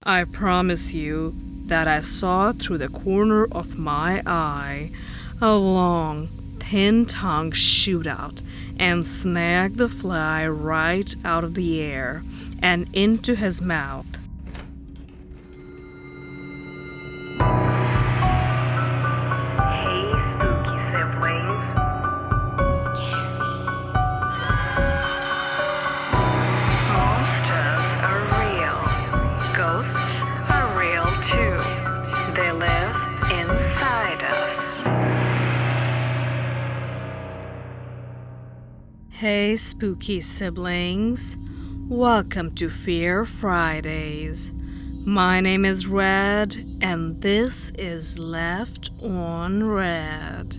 I promise you that I saw through the corner of my eye a long, thin-tongued shootout and snag the fly right out of the air and into his mouth. Hey, spooky siblings. Monsters are real. Ghosts are real too. They live inside us. Hey, spooky siblings. Welcome to Fear Fridays. My name is Red, and this is Left on Red.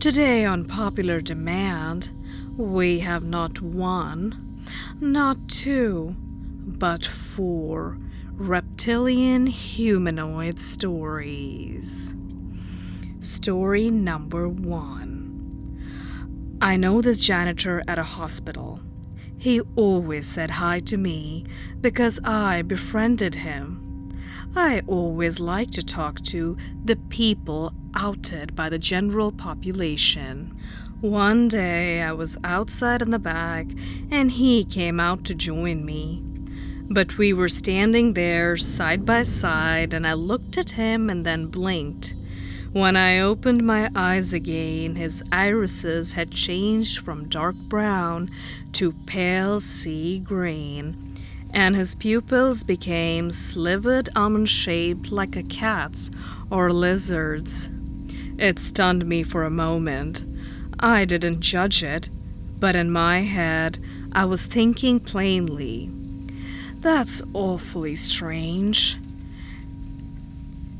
Today, on popular demand, we have not one, not two, but 4 reptilian humanoid stories. Story number 1. I know this janitor at a hospital. He always said hi to me because I befriended him. I always like to talk to the people outed by the general population. One day I was outside in the back and he came out to join me. But we were standing there side by side and I looked at him and then blinked. When I opened my eyes again, his irises had changed from dark brown to pale sea green, and his pupils became slivered almond-shaped like a cat's or lizard's. It stunned me for a moment. I didn't judge it, but in my head, I was thinking plainly, "That's awfully strange."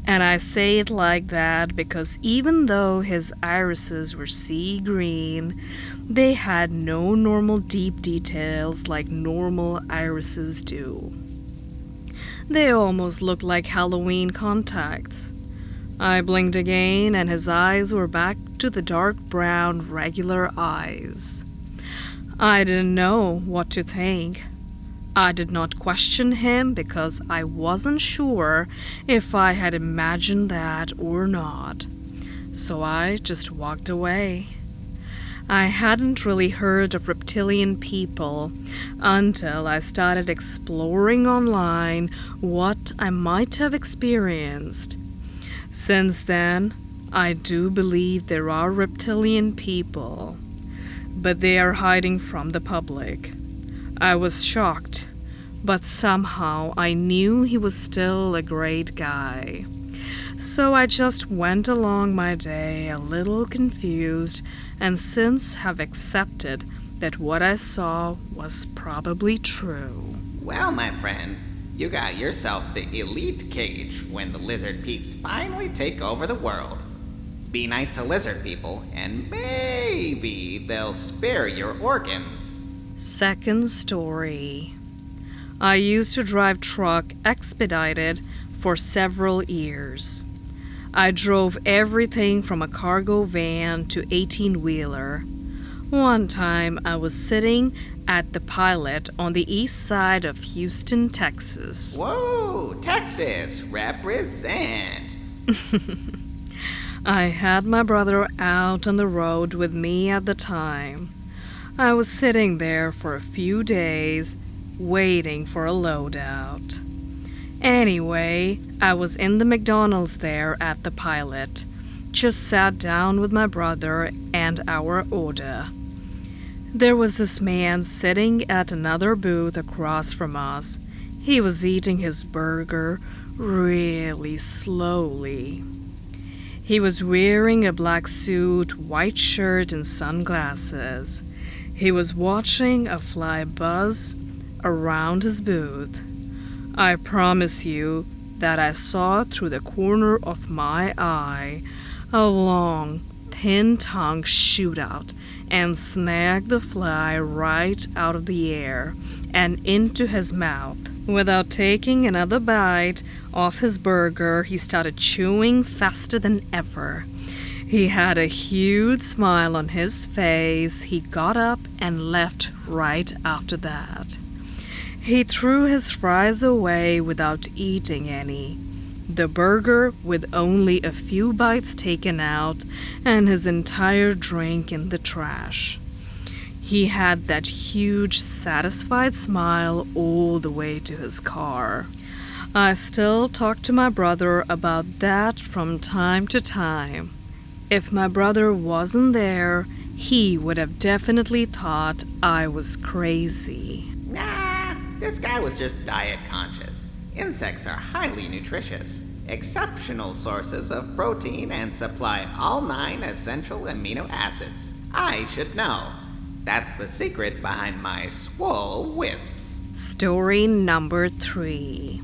And I say it like that because even though his irises were sea green, they had no normal deep details like normal irises do. They almost looked like Halloween contacts. I blinked again and his eyes were back to the dark brown regular eyes. I didn't know what to think. I did not question him because I wasn't sure if I had imagined that or not. So I just walked away. I hadn't really heard of reptilian people until I started exploring online what I might have experienced. Since then, I do believe there are reptilian people, but they are hiding from the public. I was shocked, but somehow I knew he was still a great guy. So I just went along my day a little confused and since have accepted that what I saw was probably true. Well, my friend, you got yourself the elite cage when the lizard peeps finally take over the world. Be nice to lizard people, and maybe they'll spare your organs. Second story. I used to drive truck expedited for several years. I drove everything from a cargo van to 18-wheeler. One time I was sitting at the Pilot on the east side of Houston, Texas. Whoa, Texas, represent. I had my brother out on the road with me at the time. I was sitting there for a few days, waiting for a loadout. Anyway, I was in the McDonald's there at the Pilot. Just sat down with my brother and our order. There was this man sitting at another booth across from us. He was eating his burger really slowly. He was wearing a black suit, white shirt, and sunglasses. He was watching a fly buzz around his booth. I promise you that I saw through the corner of my eye a long, thin-tongued shootout and snag the fly right out of the air and into his mouth. Without taking another bite off his burger, he started chewing faster than ever. He had a huge smile on his face. He got up and left right after that. He threw his fries away without eating any, the burger with only a few bites taken out, and his entire drink in the trash. He had that huge, satisfied smile all the way to his car. I still talk to my brother about that from time to time. If my brother wasn't there, he would have definitely thought I was crazy. Nah, this guy was just diet conscious. Insects are highly nutritious, exceptional sources of protein, and supply all 9 essential amino acids. I should know. That's the secret behind my swole wisps. Story number 3.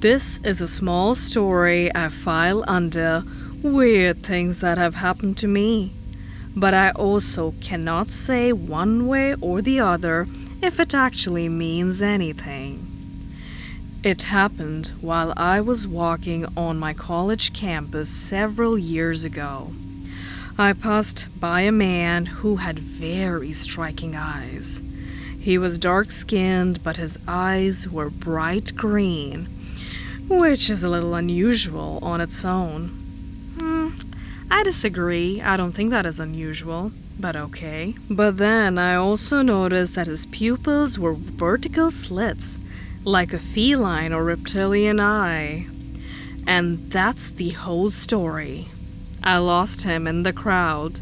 This is a small story I file under weird things that have happened to me. But I also cannot say one way or the other if it actually means anything. It happened while I was walking on my college campus several years ago. I passed by a man who had very striking eyes. He was dark-skinned, but his eyes were bright green, which is a little unusual on its own. I disagree. I don't think that is unusual, but okay. But then I also noticed that his pupils were vertical slits, like a feline or reptilian eye. And that's the whole story. I lost him in the crowd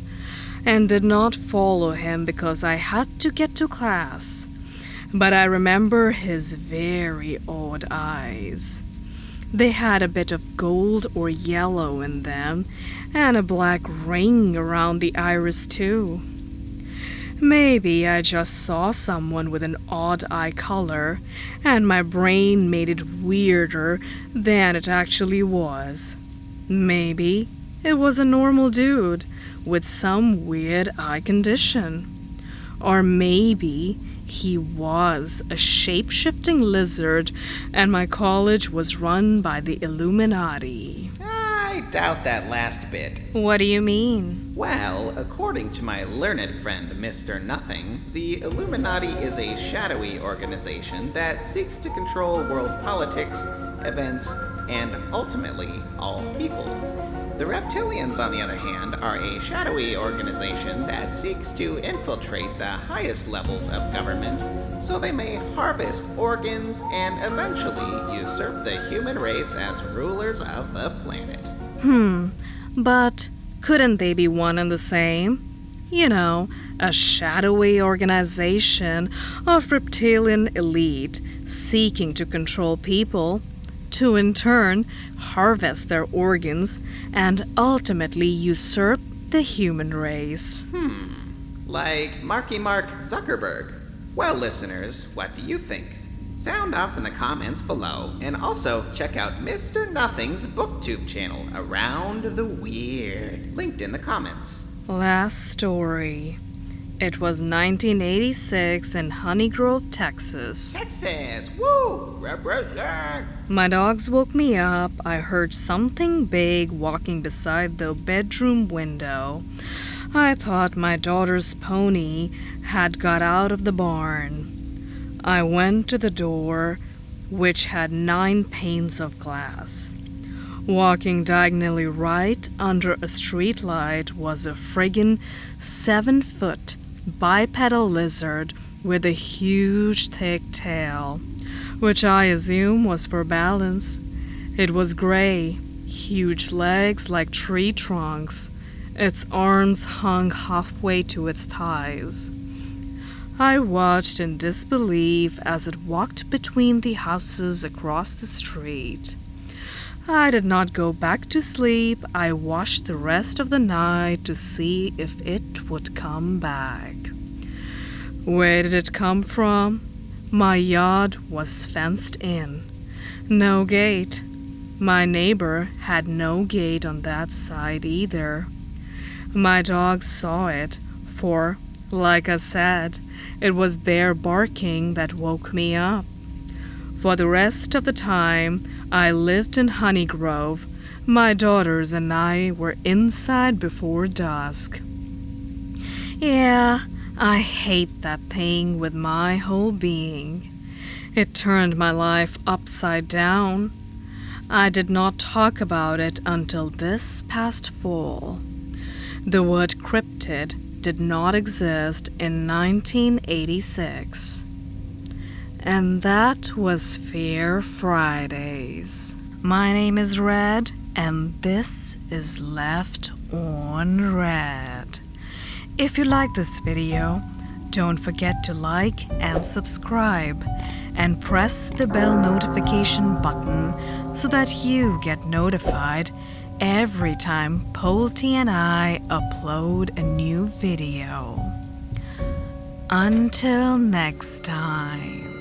and did not follow him because I had to get to class. But I remember his very odd eyes. They had a bit of gold or yellow in them, and a black ring around the iris too. Maybe I just saw someone with an odd eye color, and my brain made it weirder than it actually was. Maybe it was a normal dude with some weird eye condition. Or maybe he was a shape-shifting lizard and my college was run by the Illuminati. I doubt that last bit. What do you mean? Well, according to my learned friend Mr. Nothing, the Illuminati is a shadowy organization that seeks to control world politics, events, and ultimately all people. The Reptilians, on the other hand, are a shadowy organization that seeks to infiltrate the highest levels of government so they may harvest organs and eventually usurp the human race as rulers of the planet. But couldn't they be one and the same? You know, a shadowy organization of reptilian elite seeking to control people, to in turn harvest their organs and ultimately usurp the human race. Like Marky Mark Zuckerberg. Well, listeners, what do you think? Sound off in the comments below, and also check out Mr. Nothing's booktube channel, Around the Weird, linked in the comments. Last story. It was 1986 in Honey Grove, Texas. Texas, woo! Represent! My dogs woke me up. I heard something big walking beside the bedroom window. I thought my daughter's pony had got out of the barn. I went to the door, which had 9 panes of glass. Walking diagonally right under a streetlight was a friggin' 7-foot bipedal lizard with a huge thick tail, which I assume was for balance. It was gray, huge legs like tree trunks. Its arms hung halfway to its thighs. I watched in disbelief as it walked between the houses across the street. I did not go back to sleep. I watched the rest of the night to see if it would come back. Where did it come from? My yard was fenced in. No gate. My neighbor had no gate on that side either. My dogs saw it, for, like I said, it was their barking that woke me up. For the rest of the time I lived in Honey Grove, my daughters and I were inside before dusk. Yeah, I hate that thing with my whole being. It turned my life upside down. I did not talk about it until this past fall. The word cryptid did not exist in 1986. And that was Fear Fridays. My name is Red, and this is Left on Red. If you like this video, don't forget to like and subscribe, and press the bell notification button so that you get notified every time Polty and I upload a new video. Until next time.